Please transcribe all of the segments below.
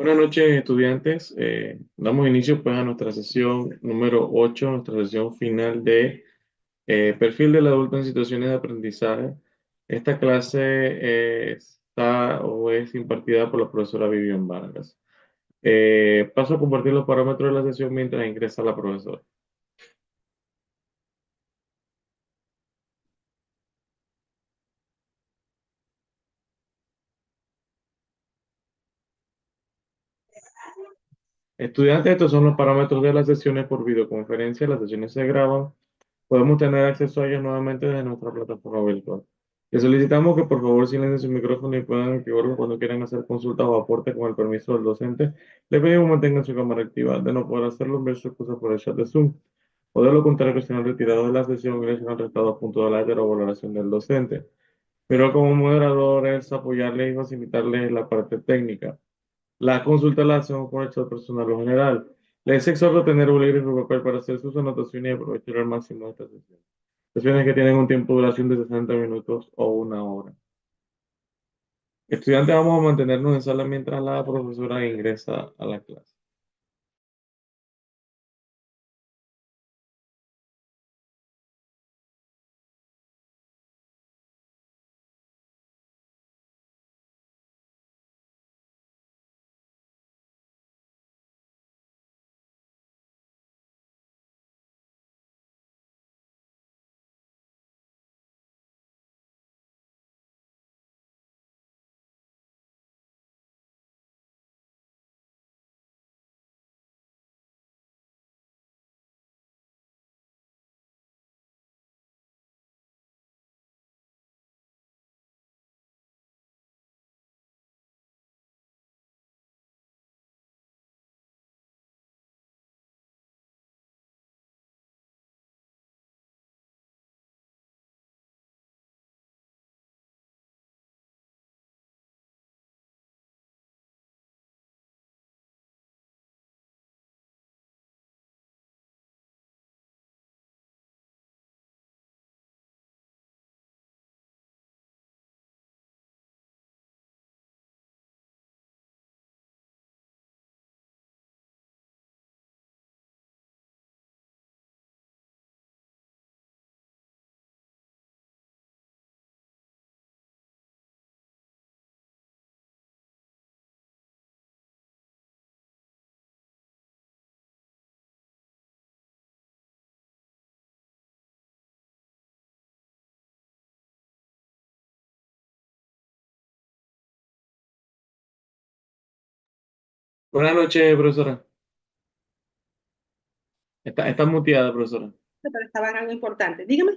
Buenas noches, estudiantes. Damos inicio pues a nuestra sesión número 8, nuestra sesión final de Perfil del adulto en situaciones de aprendizaje. Esta clase está o es impartida por la profesora Vivian Vargas. Paso a compartir los parámetros de la sesión mientras ingresa la profesora. Estudiantes, estos son los parámetros de las sesiones por videoconferencia. Las sesiones se graban. Podemos tener acceso a ellas nuevamente desde nuestra plataforma virtual. Les solicitamos que por favor silencien su micrófono y puedan activarlo cuando quieran hacer consultas o aportes con el permiso del docente. Les pedimos mantengan su cámara activa. De no poder hacerlo, enviar su excusa por el chat de Zoom. O de lo contrario, serán retirados de la sesión y les serán restados puntos de la o valoración del docente. Pero como moderador es apoyarles y facilitarles la parte técnica. La consulta la hacemos por el chat personal o general. Les exhorto a tener bolígrafo y papel para hacer sus anotaciones y aprovechar al máximo esta sesión. Sesiones que tienen un tiempo de duración de 60 minutos o una hora. Estudiantes, vamos a mantenernos en sala mientras la profesora ingresa a la clase. Buenas noches, profesora. Está muteada, profesora. Pero estaba en algo importante. Dígame.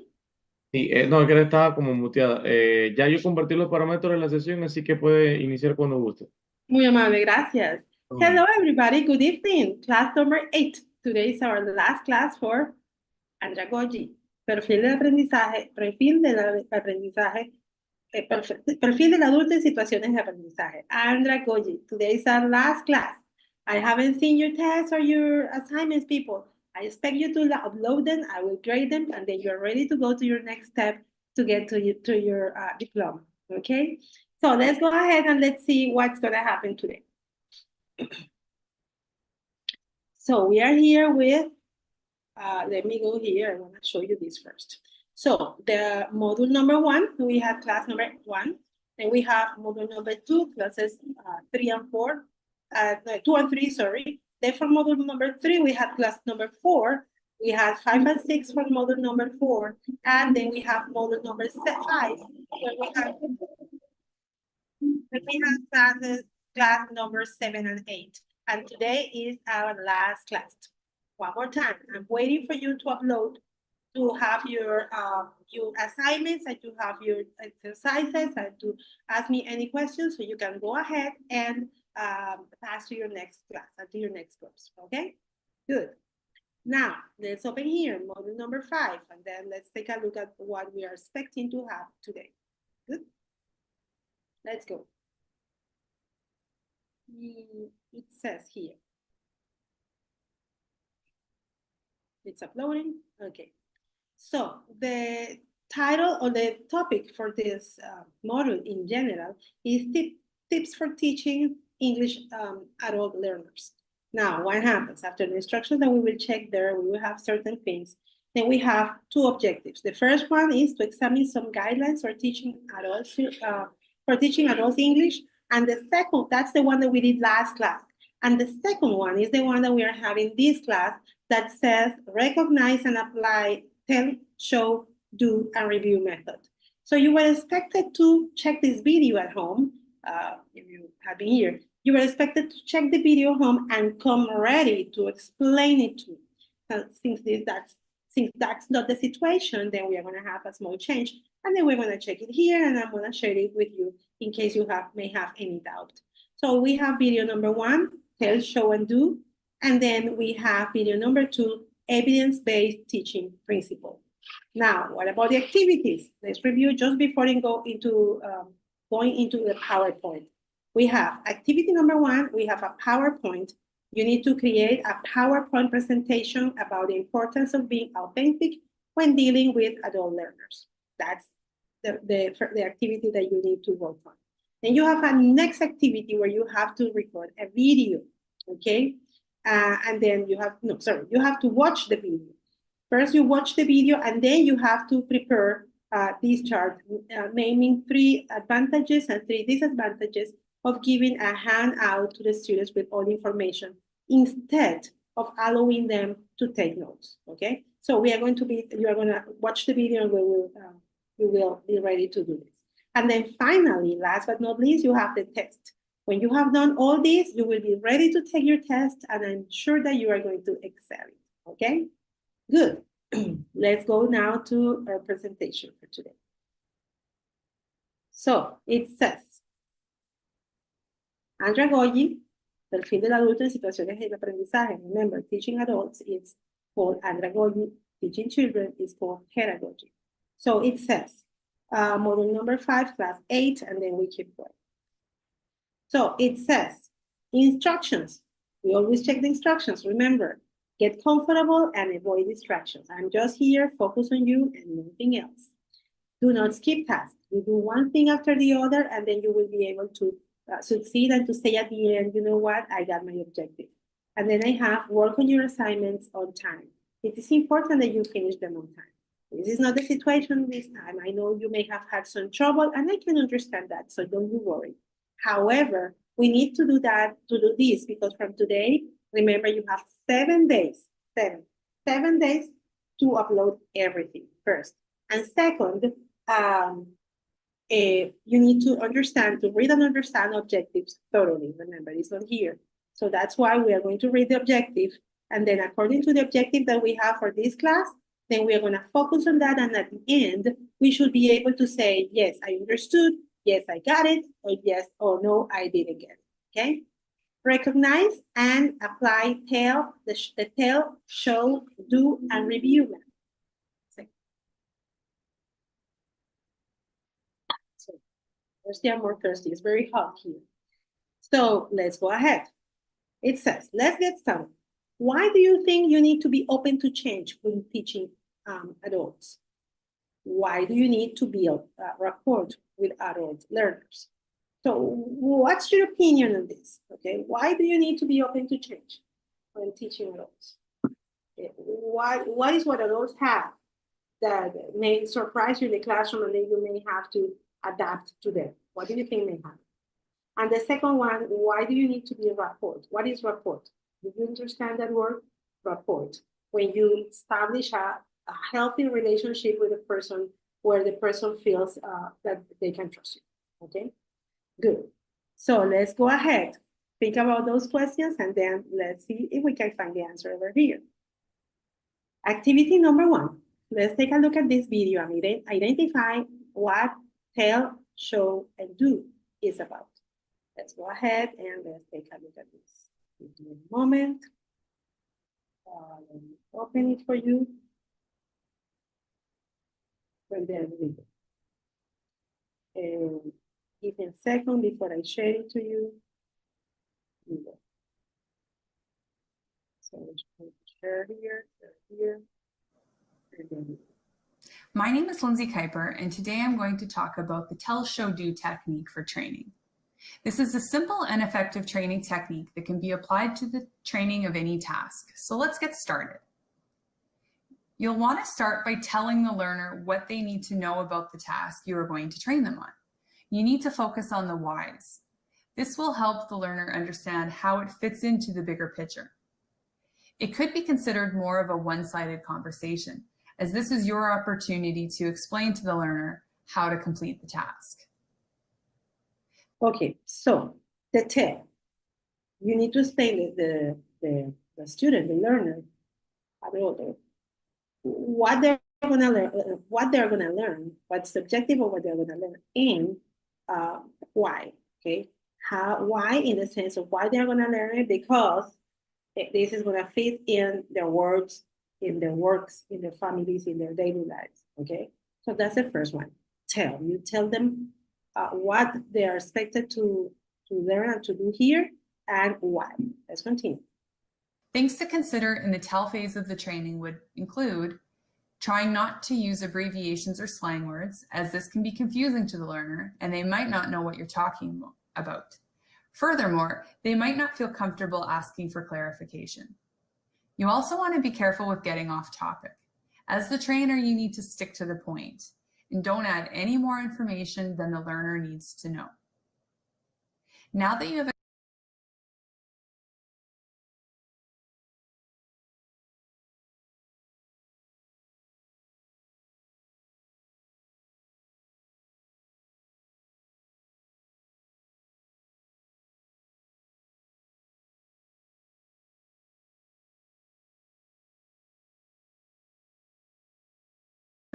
Sí, no, es que estaba como muteada. Ya yo compartí los parámetros de la sesión, así que puede iniciar cuando guste. Muy amable, gracias. Hello, everybody. Good evening. Class number 8. Today is our last class for andragogy. Perfil del aprendizaje, perfil del adulto en situaciones de aprendizaje. Andragogy. Today is our last class. I haven't seen your tests or your assignments, people. I expect you to upload them. I will grade them, and then you're ready to go to your next step to get to your diploma. Okay? So let's go ahead and let's see what's going to happen today. So we are here with, let me go here. I want to show you this first. So the module number 1, we have class number 1, and we have module number 2, classes 3 and 4, no, 2 and 3, sorry. Then for module number 3, we have class number 4. We have 5 and 6 for module number 4, and then we have module number 5, where we have class number 7 and 8. And today is our last class. One more time, I'm waiting for you to upload, to have your assignments, and to have your exercises, and to ask me any questions, so you can go ahead and pass to your next class, to your next course, okay? Good. Now, let's open here, module number 5, and then let's take a look at what we are expecting to have today. Good. Let's go. It says here. It's uploading. Okay. So the title or the topic for this module in general is tips for teaching English adult learners. Now, what happens? After the instructions that we will check there, we will have certain things. Then we have two objectives. The first one is to examine some guidelines for teaching adults English. And the second, that's the one that we did last class. And the second one is the one that we are having this class that says recognize and apply tell, show, do, and review method. So you were expected to check this video at home. If you have been here, you were expected to check the video home and come ready to explain it to me. Since that's not the situation, then we are going to have a small change, and then we're going to check it here, and I'm going to share it with you in case you may have any doubt. So we have video number 1, tell, show, and do, and then we have video number 2, evidence-based teaching principle. Now, what about the activities? Let's review just before going into the PowerPoint. We have activity number 1, we have a PowerPoint. You need to create a PowerPoint presentation about the importance of being authentic when dealing with adult learners. That's the activity that you need to work on. Then you have a next activity where you have to record a video, okay? And then you have to watch the video. First, you watch the video, and then you have to prepare this chart, naming 3 advantages and 3 disadvantages of giving a handout to the students with all the information instead of allowing them to take notes, okay? So you are going to watch the video, and you will be ready to do this. And then finally, last but not least, you have the test. When you have done all this, you will be ready to take your test, and I'm sure that you are going to excel, okay? Good. Let's go now to our presentation for today. So it says, Andragogy, Perfil del Adulto en Situaciones de Aprendizaje. Remember, teaching adults is called andragogy, teaching children is called pedagogy. So it says, module number 5, class 8, and then we keep going. So it says, instructions. We always check the instructions. Remember, get comfortable and avoid distractions. I'm just here, focus on you and nothing else. Do not skip tasks. You do one thing after the other, and then you will be able to succeed and to say at the end, you know what, I got my objective. And then I have work on your assignments on time. It is important that you finish them on time. This is not the situation this time. I know you may have had some trouble, and I can understand that, so don't you worry. However, we need to do this, because from today, remember, you have 7 days, seven days to upload everything first. And second, you need to read and understand objectives thoroughly. Remember, it's on here. So that's why we are going to read the objective. And then according to the objective that we have for this class, then we are going to focus on that. And at the end, we should be able to say, yes, I understood. Yes, I got it. Or yes, or no, I didn't get it. Okay? Recognize and apply tell, the tell, show, do, and review method. So, thirsty, I'm more thirsty. It's very hot here. So let's go ahead. It says, let's get started. Why do you think you need to be open to change when teaching adults? Why do you need to build a rapport with adult learners? So what's your opinion on this? Okay, why do you need to be open to change when teaching adults? Okay. What is what adults have that may surprise you in the classroom, and then you may have to adapt to them? What do you think may happen? And the second one, why do you need to be a rapport? What is rapport? Do you understand that word? Rapport. When you establish a healthy relationship with a person where the person feels that they can trust you, okay? Good. So let's go ahead. Think about those questions, and then let's see if we can find the answer over here. Activity number 1. Let's take a look at this video and identify what tell, show, and do is about. Let's go ahead and let's take a look at this. Give me a moment. Let me open it for you. And there we go. And give me a second before I share it to you. So let's share here. And then my name is Lindsay Kuiper, and today I'm going to talk about the tell, show, do technique for training. This is a simple and effective training technique that can be applied to the training of any task. So let's get started. You'll want to start by telling the learner what they need to know about the task you are going to train them on. You need to focus on the whys. This will help the learner understand how it fits into the bigger picture. It could be considered more of a one-sided conversation, as this is your opportunity to explain to the learner how to complete the task. Okay, so the tell. You need to explain the student, the learner, adulto, what they're going to learn, what's the objective of what they're going to learn, and why. Okay, why in the sense of why they're going to learn it, because this is going to fit in their works, in their families, in their daily lives. Okay, so that's the first one. Tell. You tell them what they are expected to learn and to do here, and why. Let's continue. Things to consider in the tell phase of the training would include trying not to use abbreviations or slang words, as this can be confusing to the learner and they might not know what you're talking about. Furthermore, they might not feel comfortable asking for clarification. You also want to be careful with getting off topic. As the trainer, you need to stick to the point and don't add any more information than the learner needs to know. Now that you have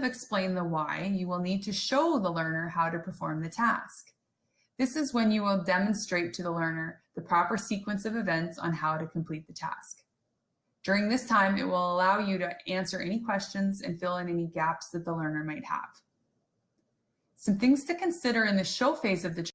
explained the why, you will need to show the learner how to perform the task. This is when you will demonstrate to the learner the proper sequence of events on how to complete the task. During this time, it will allow you to answer any questions and fill in any gaps that the learner might have. Some things to consider in the show phase of the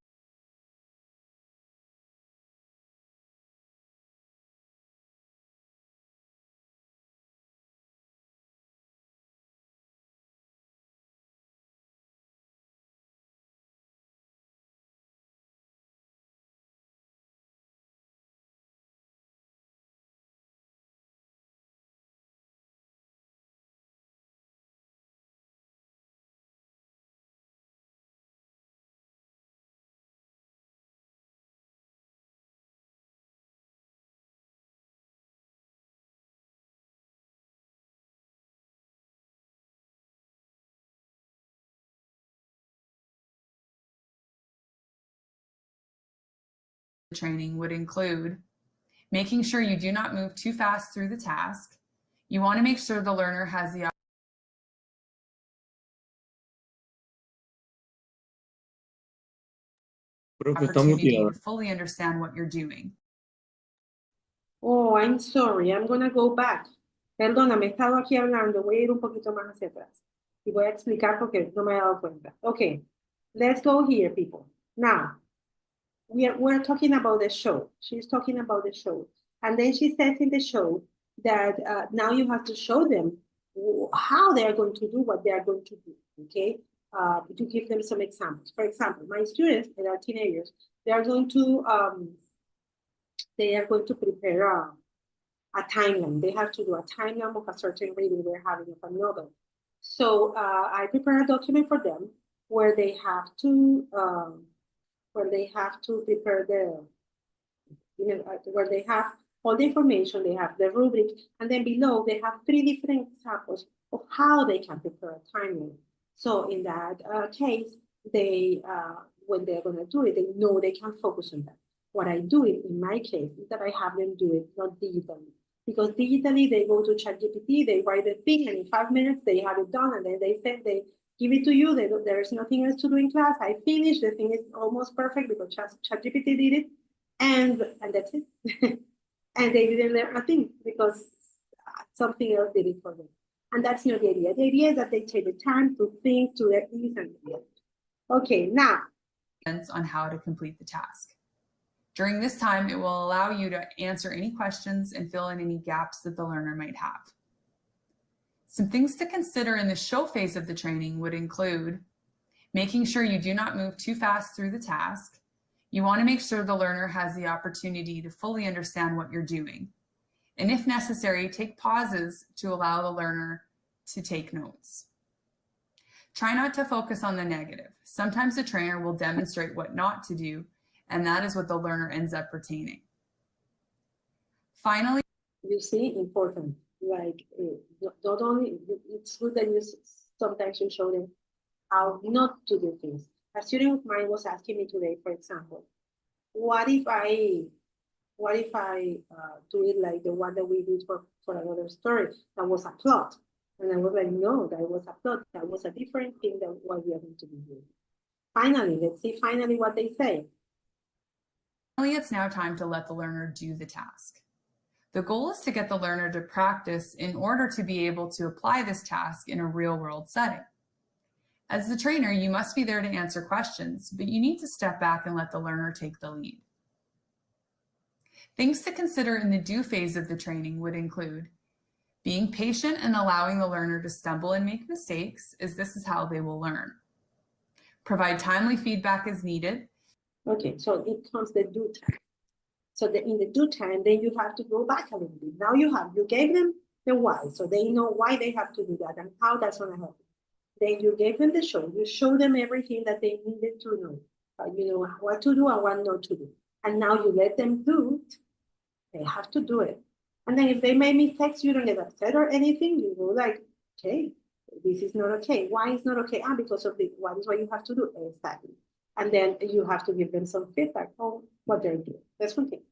training would include making sure you do not move too fast through the task. You want to make sure the learner has the opportunity to fully understand what you're doing. Oh, I'm sorry, I'm gonna go back. Perdona, me he estado aquí hablando, voy a ir un poquito más hacia atrás. Y voy a explicar porque no me he dado cuenta. Okay, let's go here, people. Now, we're talking about the show. She's talking about the show. And then she says in the show that now you have to show them how they are going to do what they are going to do, okay? To give them some examples. For example, my students, that are teenagers, they are going to prepare a timeline. They have to do a timeline of a certain reading they're having of a novel. So I prepare a document for them where they have to prepare where they have all the information, they have the rubric, and then below they have 3 different examples of how they can prepare a timeline. So in that case, they when they're going to do it, they know they can focus on that. What I do in my case is that I have them do it not digitally, because digitally they go to ChatGPT, they write the thing, and in 5 minutes they have it done, and then they give it to you. There's nothing else to do in class. I finished. The thing is almost perfect because ChatGPT did it, and that's it. And they didn't learn a thing because something else did it for them. And that's not the idea. The idea is that they take the time to think, to their ease, and okay, now. On how to complete the task. During this time, it will allow you to answer any questions and fill in any gaps that the learner might have. Some things to consider in the show phase of the training would include making sure you do not move too fast through the task. You want to make sure the learner has the opportunity to fully understand what you're doing. And if necessary, take pauses to allow the learner to take notes. Try not to focus on the negative. Sometimes the trainer will demonstrate what not to do, and that is what the learner ends up retaining. Finally, you see, important, like not only, it's good that you sometimes you show them how not to do things. A student of mine was asking me today, for example, what if I do it like the one that we did for another story that was a plot? And I was like, no, that was a plot. That was a different thing than what we are going to be doing. Finally, let's see finally what they say. Finally, it's now time to let the learner do the task. The goal is to get the learner to practice in order to be able to apply this task in a real-world setting. As the trainer, you must be there to answer questions, but you need to step back and let the learner take the lead. Things to consider in the do phase of the training would include being patient and allowing the learner to stumble and make mistakes, as this is how they will learn. Provide timely feedback as needed. Okay, so it comes the do time. So in the do time, then you have to go back a little bit. Now you gave them the why, so they know why they have to do that and how that's going to help. Then you gave them the show. You show them everything that they needed to know. You know what to do and what not to do. And now you let them do it. They have to do it. And then if they make mistakes, you don't get upset or anything. You go like, okay, this is not okay. Why is not okay? Because of what is what you have to do. Exactly. And then you have to give them some feedback on what they're doing. That's one thing.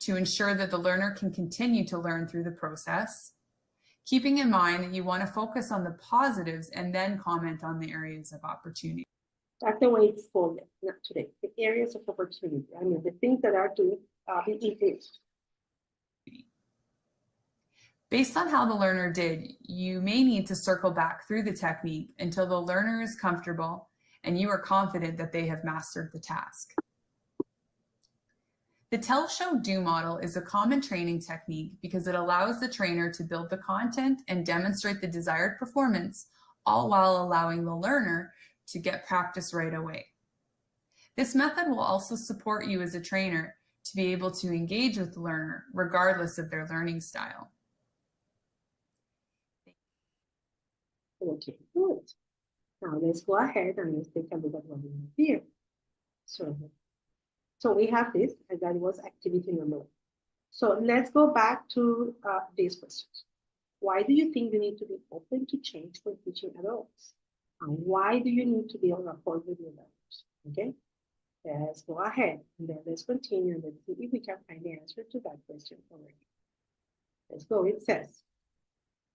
To ensure that the learner can continue to learn through the process, keeping in mind that you want to focus on the positives and then comment on the areas of opportunity. That's the way it's called, not today. The areas of opportunity. I mean, the things that are to be increased. Based on how the learner did, you may need to circle back through the technique until the learner is comfortable and you are confident that they have mastered the task. The tell, show, do model is a common training technique because it allows the trainer to build the content and demonstrate the desired performance, all while allowing the learner to get practice right away. This method will also support you as a trainer to be able to engage with the learner regardless of their learning style. Okay, good. Now let's go ahead and let's take a look at what we have here. So we have this, and that was activity number 1. So let's go back to these questions. Why do you think you need to be open to change when teaching adults? And why do you need to build rapport with your learners? Okay, let's go ahead and then let's continue and let's see if we can find the answer to that question already. Let's go. It says,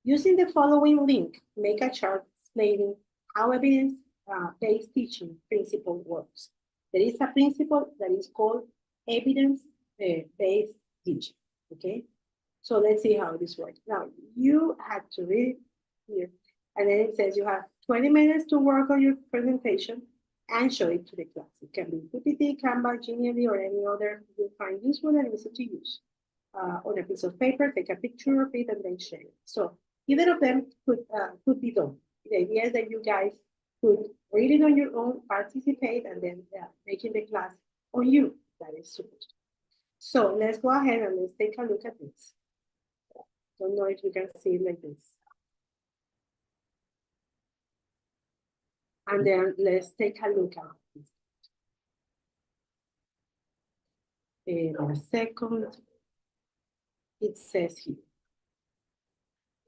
using the following link, make a chart explaining how evidence-based teaching principle works. There is a principle that is called evidence-based teaching, okay? So let's see how this works. Now, you had to read here, and then it says you have 20 minutes to work on your presentation and show it to the class. It can be PPT, Canva, Genially, or any other you find useful and easy to use. On a piece of paper, take a picture of it and then share it. So either of them could be done. The idea is that you guys could read it on your own, participate, and then making the class on you. That is supposed. So let's go ahead and let's take a look at this. Don't know if you can see it like this. And then let's take a look at this. In a second, it says here.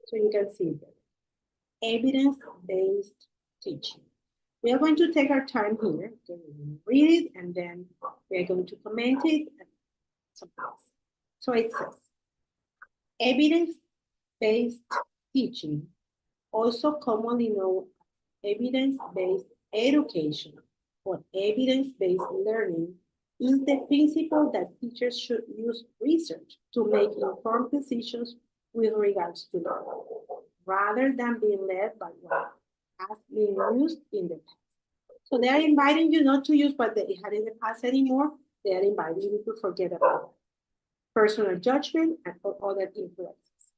So you can see that. Evidence-based teaching. We are going to take our time here, read it, and then we are going to comment it and something else. So it says, evidence-based teaching, also commonly known as evidence-based education or evidence-based learning, is the principle that teachers should use research to make informed decisions with regards to learning, rather than being led by what has been used in the past. So they are inviting you not to use what they had in the past anymore. They are inviting you to forget about that. Personal judgment and other influences.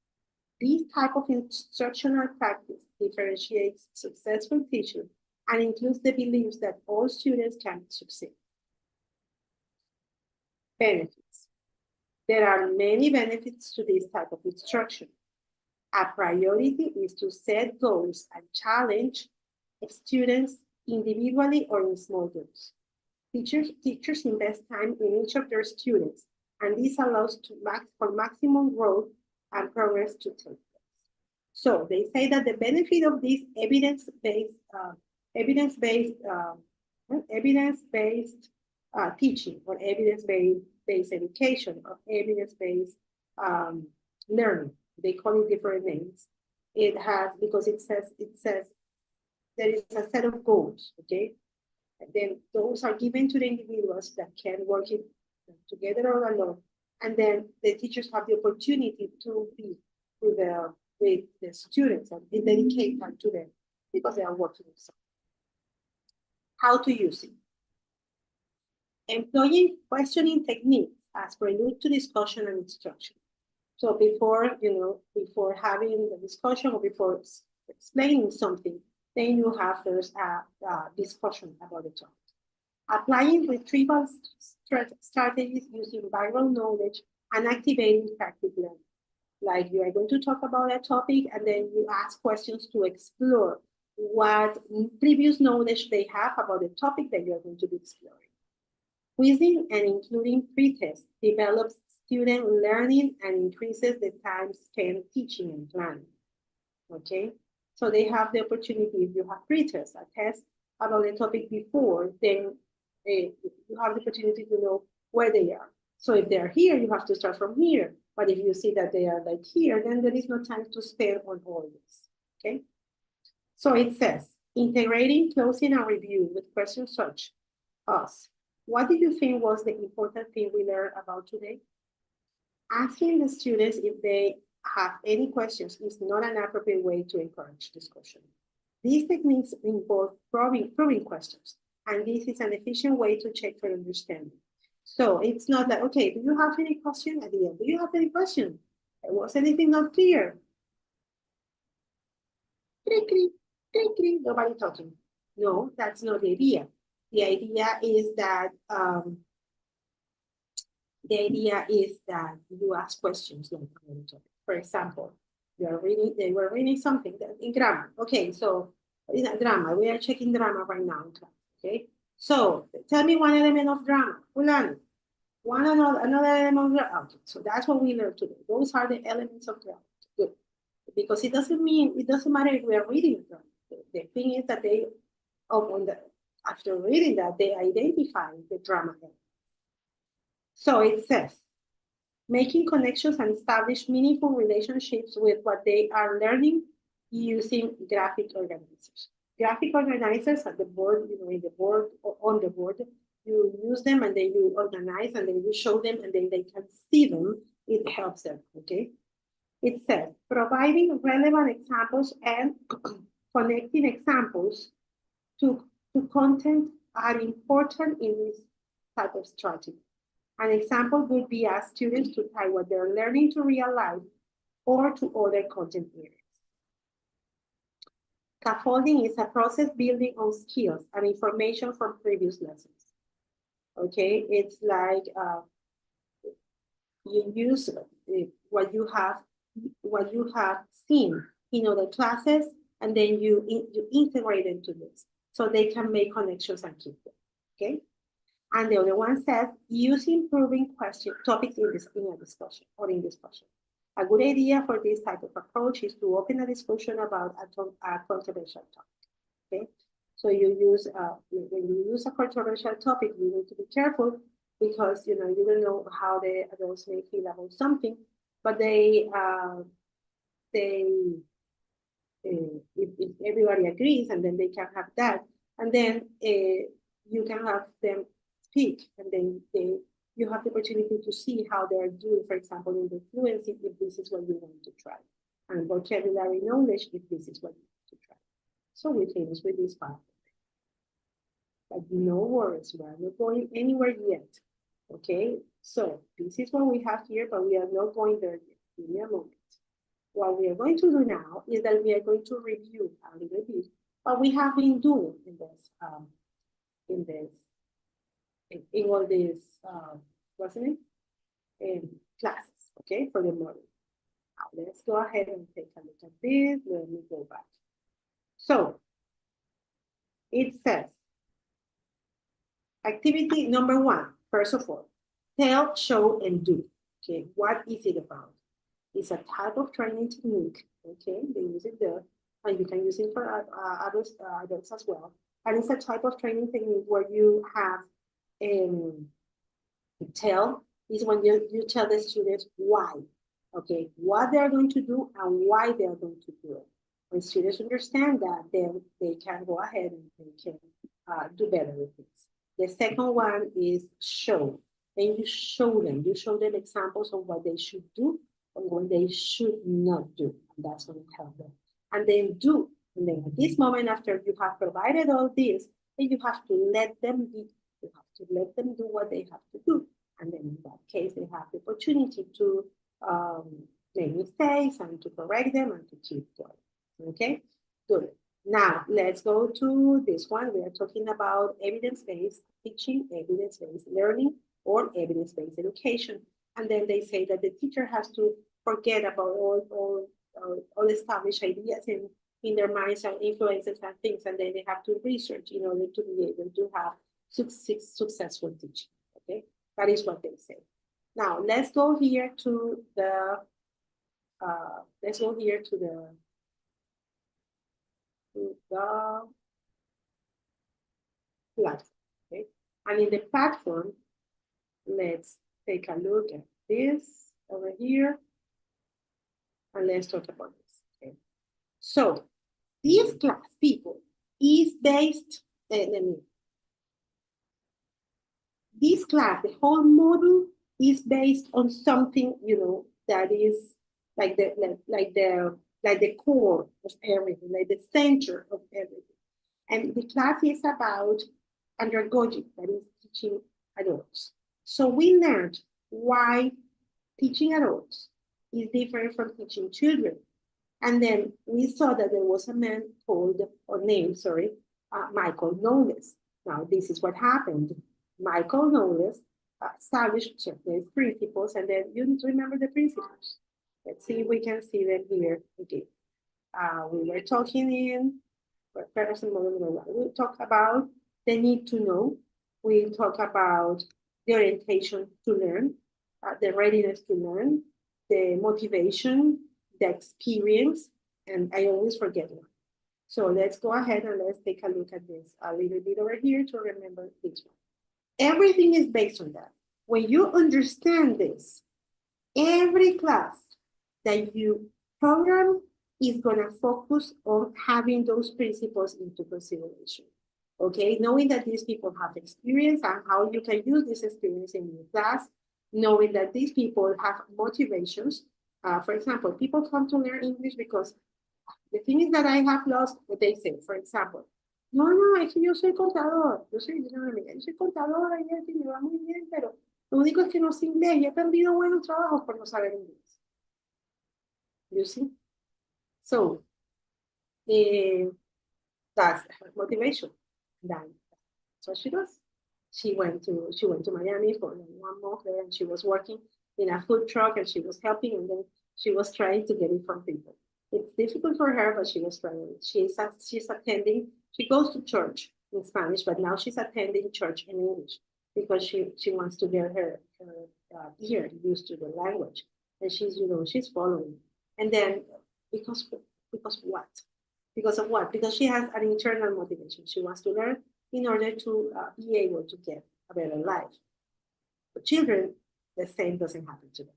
This type of instructional practice differentiates successful teaching and includes the beliefs that all students can succeed. Benefits. There are many benefits to this type of instruction. A priority is to set goals and challenge students individually or in small groups. Teachers invest time in each of their students, and this allows for maximum growth and progress to take place. So they say that the benefit of this evidence-based teaching, or evidence-based education, or evidence-based learning, they call it different names. It has, because it says there is a set of goals, okay? And then those are given to the individuals that can work it together or alone. And then the teachers have the opportunity to be with the students and dedicate time to them because they are working with them. How to use it. Employing questioning techniques as prelude to discussion and instruction. So before having the discussion or before explaining something, then you have first a discussion about the topic. Applying retrieval strategies using viral knowledge and activating practice learning. Like you are going to talk about a topic and then you ask questions to explore what previous knowledge they have about the topic that you are going to be exploring. Quizzing and including pre-tests develops student learning and increases the time spent teaching and planning. Okay, so they have the opportunity, if you have pre-tests, a test about the topic before, then you have the opportunity to know where they are. So if they are here, you have to start from here. But if you see that they are like here, then there is no time to spend on all this. Okay, so it says, integrating, closing, and review with questions such as, what do you think was the important thing we learned about today? Asking the students if they have any questions is not an appropriate way to encourage discussion. These techniques involve probing questions, and this is an efficient way to check for understanding. So it's not like, okay, do you have any question at the end? Do you have any question? Was anything not clear? Nobody talking. No, that's not the idea. The idea is that you ask questions like, for example, they were reading something in grammar. Okay, so in drama, we are checking drama right now in class. Okay, so tell me one element of drama. Another element of drama. Okay, so that's what we learned today. Those are the elements of drama. Good, because it doesn't matter if we are reading drama. The thing is that after reading that, they identify the drama element. So it says, making connections and establish meaningful relationships with what they are learning using graphic organizers. Graphic organizers at the board, on the board, you use them and then you organize and then you show them and then they can see them. It helps them, okay? It says, providing relevant examples and connecting examples to content are important in this type of strategy. An example would be ask students to tie what they're learning to real life or to other content areas. Scaffolding is a process building on skills and information from previous lessons. Okay, it's like you use what you have seen in other classes, and then you integrate into this so they can make connections and keep them. Okay. And the other one says, use improving topics in discussion. A good idea for this type of approach is to open a discussion about a controversial topic. Okay, so you use when you use a controversial topic, you need to be careful because you don't know how the adults may feel about something, but if everybody agrees, and then they can have that, and then you can have them speak, and then you have the opportunity to see how they're doing, for example, in the fluency, if this is what you want to try, and vocabulary knowledge, if this is what you want to try. So we finish with this part. But no worries, we are not going anywhere yet. Okay, so this is what we have here, but we are not going there yet. Give me a moment. What we are going to do now is that we are going to review a little bit what we have been doing in all these wasn't it? Classes, okay, for the model. Now let's go ahead and take a look at this. Let me go back. So it says, activity number 1, first of all, tell, show, and do. Okay, what is it about? It's a type of training technique. Okay, they use it there, and you can use it for adults as well. And it's a type of training technique where you have tell is when you tell the students why. Okay, what they're going to do and why they're going to do it. When students understand that, then they can go ahead and they can do better with this. The second one is show. And you show them examples of what they should do and what they should not do. And that's going to help them. And then do. And then at this moment, after you have provided all this, then you have to let them be. You have to let them do what they have to do. And then in that case, they have the opportunity to make mistakes and to correct them and to keep going. Okay, good. Now, let's go to this one. We are talking about evidence-based teaching, evidence-based learning, or evidence-based education. And then they say that the teacher has to forget about all established ideas in their minds and influences and things, and then they have to research in order to be able to have successful teaching. Okay, that is what they say. Now let's go here to the platform. Okay, and in the platform, let's take a look at this over here, and let's talk about this. Okay, so this class, people, is based. This class, the whole model is based on something, you know, that is like the core of everything, like the center of everything. And the class is about andragogy, that is teaching adults. So we learned why teaching adults is different from teaching children. And then we saw that there was a man named Michael Knowles. Now, this is what happened. Michael Knowles established certain principles, and then you need to remember the principles. Let's see if we can see them here again. We were talking in we talk about the need to know. We talk about the orientation to learn, the readiness to learn, the motivation, the experience, and I always forget one. So let's go ahead and let's take a look at this a little bit over here to remember this one. Everything is based on that. When you understand this, every class that you program is going to focus on having those principles into consideration. Okay, knowing that these people have experience and how you can use this experience in your class, knowing that these people have motivations. For example, people come to learn English because the thing is that I have lost what they say. For example, no, es que yo soy contador, yo soy contadora y me va muy bien, pero lo único es que no sé inglés y he perdido buenos trabajos por no saber inglés. You see? So, that's her motivation. That's what she does. She went to Miami for 1 month there, and she was working in a food truck, and she was helping, and then she was trying to get it from people. It's difficult for her, but she was trying. She's attending. She goes to church in Spanish, but now she's attending church in English because she wants to get her ear used to the language, and she's following. And then because what? Because of what? Because she has an internal motivation. She wants to learn in order to be able to get a better life. For children, the same doesn't happen to them.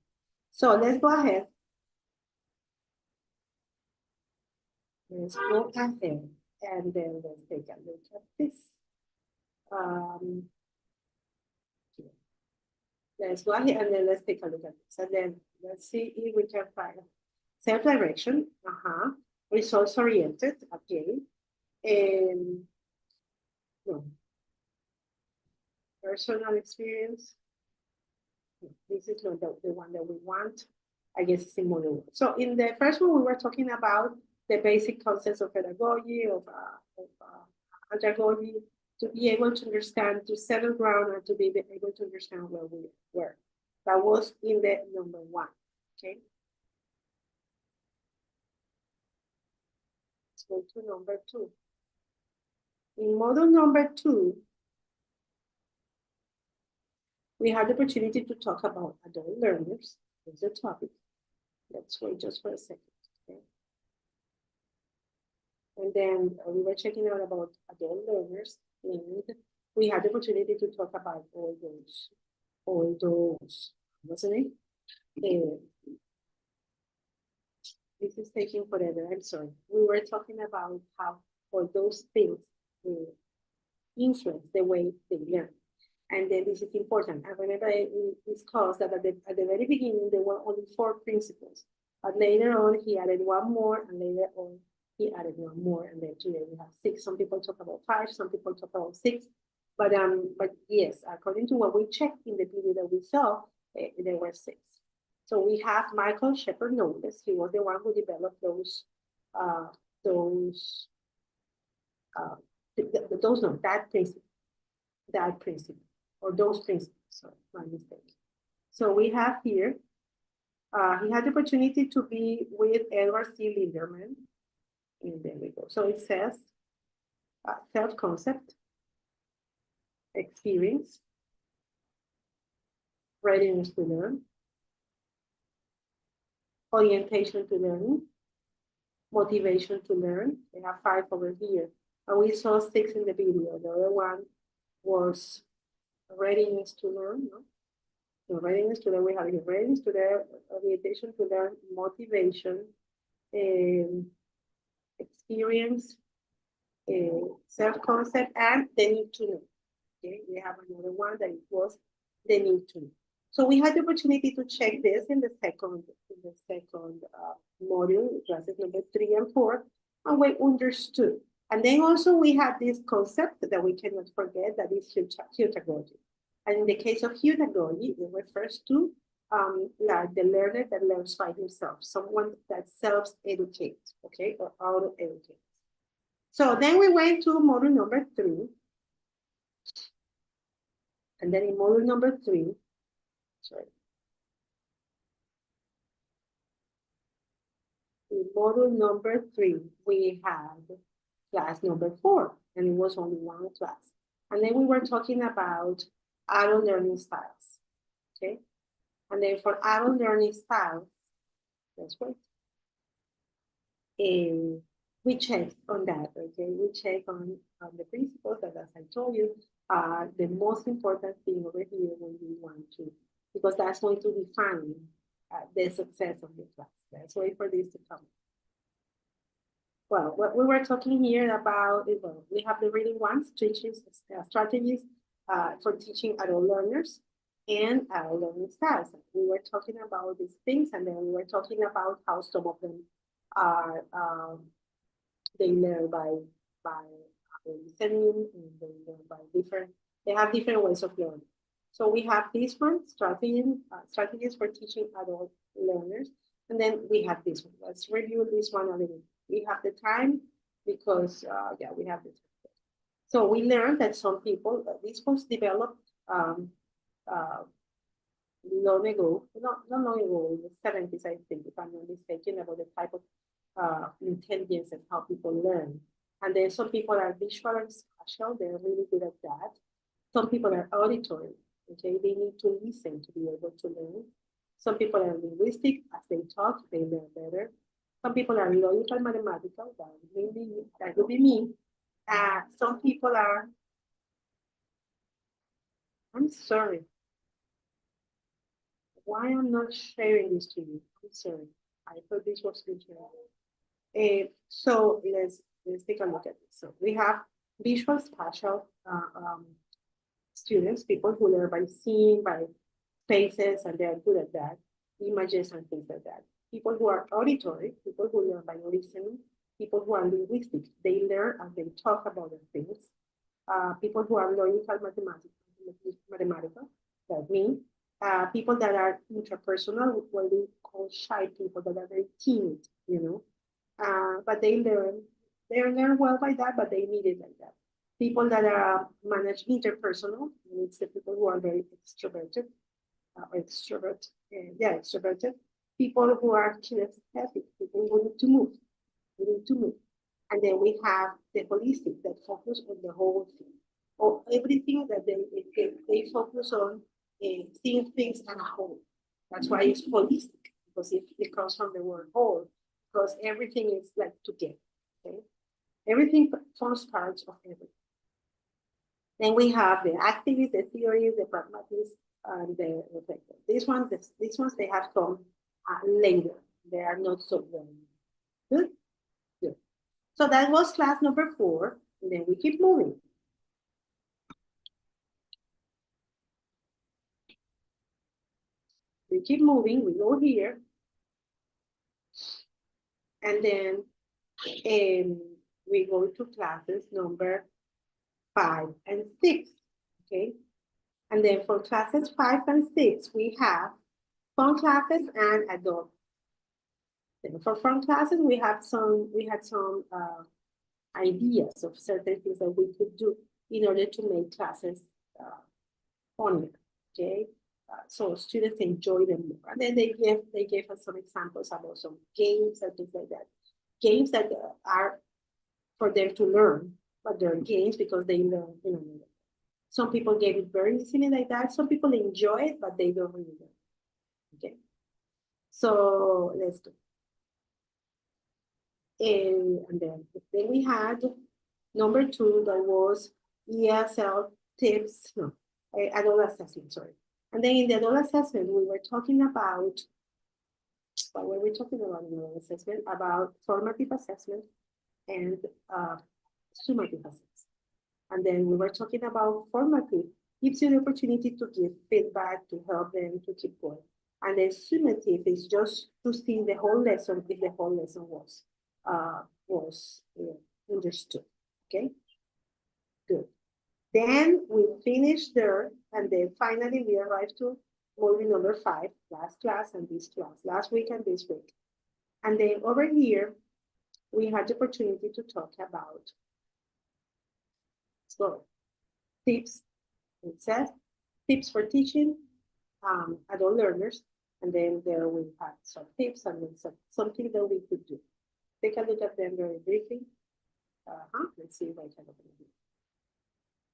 So let's go ahead. Let's go ahead and then let's take a look at this. Let's go ahead and then let's take a look at this. And then let's see if we can find self-direction, results oriented, okay. No. Personal experience. This is not the one that we want. I guess it's in model. So in the first one, we were talking about the basic concepts of pedagogy, of andragogy, to be able to understand, to settle ground, and to be able to understand where we were. That was in the number 1, okay? Let's go to number 2. In model number 2, we had the opportunity to talk about adult learners. There's the topic. Let's wait just for a second, okay? And then we were checking out about adult learners, and we had the opportunity to talk about all those, wasn't it? This is taking forever, I'm sorry. We were talking about how all those things influence the way they learn. And then this is important. I remember we discussed that at the very beginning, there were only 4 principles. But later on, he added 1 more, and later on, he added 1 more, and then today we have 6. Some people talk about 5, some people talk about 6. But yes, according to what we checked in the video that we saw, there were 6. So we have Michael Shepard Knowles. He was the one who developed that principle, or those principles, sorry, my mistake. So we have here, he had the opportunity to be with Edward C. Linderman. And there we go. So it says self-concept, experience, readiness to learn, orientation to learning, motivation to learn. They have 5 over here. And we saw 6 in the video. The other one was readiness to learn. No? So readiness to learn, we have here readiness to learn, orientation to learn, motivation, experience, self-concept, and the need to know. Okay, we have another one that it was the need to know. So we had the opportunity to check this in the second module, classes number 3 and 4, and we understood. And then also we had this concept that we cannot forget, that is heutagogy. And in the case of heutagogy, it refers to like the learner that learns by himself, someone that self-educates, okay, or auto-educates. So then we went to module number 3. And then in module number 3, sorry. In module number 3, we had class number 4, and it was only 1 class. And then we were talking about adult learning styles, okay? And then for adult learning styles, that's right. We checked on that, okay? We checked on the principles that, as I told you, are the most important thing over here when we want to, because that's going to define the success of the class. Let's wait for this to come. Well, what we were talking here about, well, we have the reading ones, strategies for teaching adult learners and adult learning styles. We were talking about these things, and then we were talking about how some of them are, they learn by listening, and they learn by they have different ways of learning. So we have this one, strategies for teaching adult learners. And then we have this one. Let's review this one a little. We have the time because, yeah, we have the time. So we learned that some people, these was developed long ago, not long ago, in the 70s, I think, if I'm not mistaken, about the type of intelligence and how people learn. And then some people are visual and spatial, they're really good at that. Some people are auditory, okay? They need to listen to be able to learn. Some people are linguistic, as they talk, they learn better. Some people are logical, mathematical, that would be me. Some people are, I'm sorry. Why I'm not sharing this to you? I'm sorry. I thought this was good. So let's take a look at this. So we have visual spatial students, people who learn by seeing, by faces, and they're good at that, images and things like that. People who are auditory, people who learn by listening, people who are linguistic, they learn and they talk about their things. People who are logical, mathematical, like me. People that are interpersonal, what we call shy people, that are very timid, you know. But they learn well by that, but they need it like that. People that are manage interpersonal, it's the people who are very extroverted, extroverted. People who are kinesthetic, people who need to move, And then we have the holistic that focus on the whole thing, or everything that they focus on seeing things as a whole. That's why it's holistic, because it comes from the word whole, because everything is like together. Okay, everything forms parts of everything. Then we have the activists, the theories, the pragmatists, and the reflectors. These ones they have come later. They are not so well. Good. Good. So that was class number 4, and then we keep moving. We keep moving, we go here. And then we go to classes number 5 and 6, okay? And then for classes 5 and 6, we have fun classes and adult. Then for fun classes, we had some ideas of certain things that we could do in order to make classes funnier, okay? So students enjoy them more. And then they gave us some examples about some games and things like that. Games that are for them to learn, but they're games because they learn, Some people gave it very easily like that. Some people enjoy it, but they don't really learn. Okay. So let's go. And then we had number 2 that was ESL tips, adult assessment, sorry. And then in the adult assessment, we were talking about, what were we talking about in the adult assessment? About formative assessment and summative assessment. And then we were talking about formative, gives you the opportunity to give feedback, to help them to keep going. And then summative is just to see the whole lesson, if the whole lesson was understood, okay? Good. Then we finished there, and then finally we arrived to movie number 5, last class and this class, last week and this week. And then over here, we had the opportunity to talk about tips. It says tips for teaching adult learners, and then there we have some tips and then something that we could do. Take a look at them very briefly. Let's see if I can open it.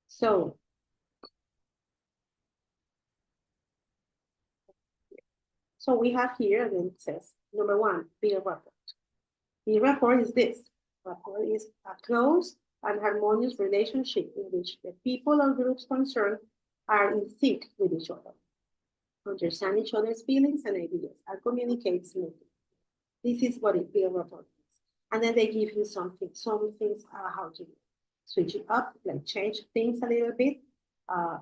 So we have here, and then it says, number 1, peer rapport. Peer rapport is this. Rapport is a close and harmonious relationship in which the people or groups concerned are in sync with each other, understand each other's feelings and ideas, and communicate smoothly. This is what a peer rapport is. And then they give you some things how to switch it up, like change things a little bit,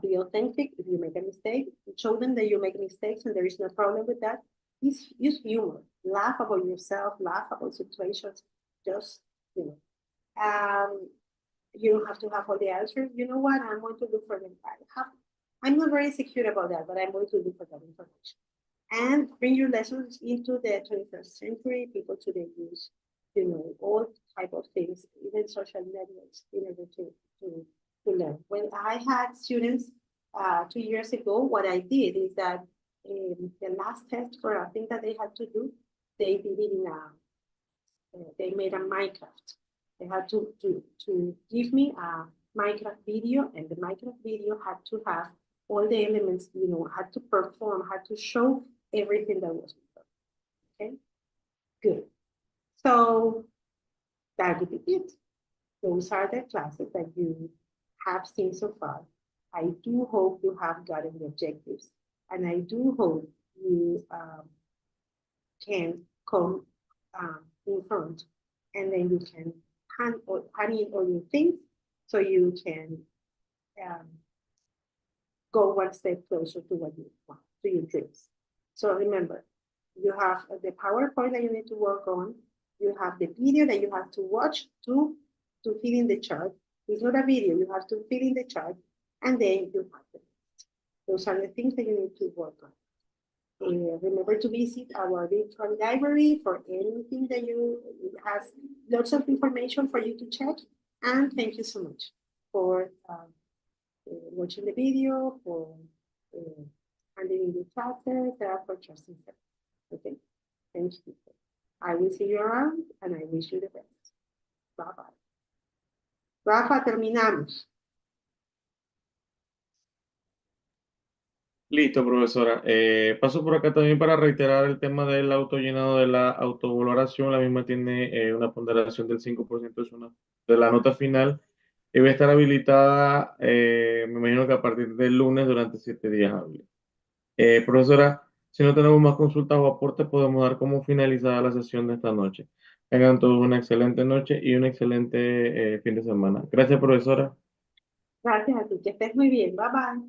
be authentic if you make a mistake, show them that you make mistakes and there is no problem with that. Use humor, laugh about yourself, laugh about situations, just, you don't have to have all the answers. You know what, I'm going to look for them. I'm not very secure about that, but I'm going to look for that information. And bring your lessons into the 21st century. People today use, all type of things, even social networks, in order to learn. When I had students 2 years ago, what I did is that the last test for a thing that they had to do, they did it they made a Minecraft. They had to give me a Minecraft video, and the Minecraft video had to have all the elements, had to perform, had to show everything that was performed. Okay, good. So that would be it. Those are the classes that you have seen so far. I do hope you have gotten the objectives, and I do hope you can come in front, and then you can hand in all your things so you can go one step closer to what you want, to your dreams. So remember, you have the PowerPoint that you need to work on. You have the video that you have to watch to fill in the chart. It's not a video, you have to fill in the chart, and then you have the rest. Those are the things that you need to work on. Remember to visit our virtual library for anything that it has lots of information for you to check. And thank you so much. for watching the video, for handling your classes, for trusting service. Okay, thank you. I will see you around and I wish you the best. Bye bye. Rafa, terminamos. Listo, profesora. Paso por acá también para reiterar el tema del autollenado de la autovaloración. La misma tiene una ponderación del 5% de la nota final y va a estar habilitada, me imagino que a partir del lunes durante 7 días hábiles. Profesora, si no tenemos más consultas o aportes, podemos dar como finalizada la sesión de esta noche. Tengan todos una excelente noche y un excelente fin de semana. Gracias, profesora. Gracias a ti, que estés muy bien. Bye bye.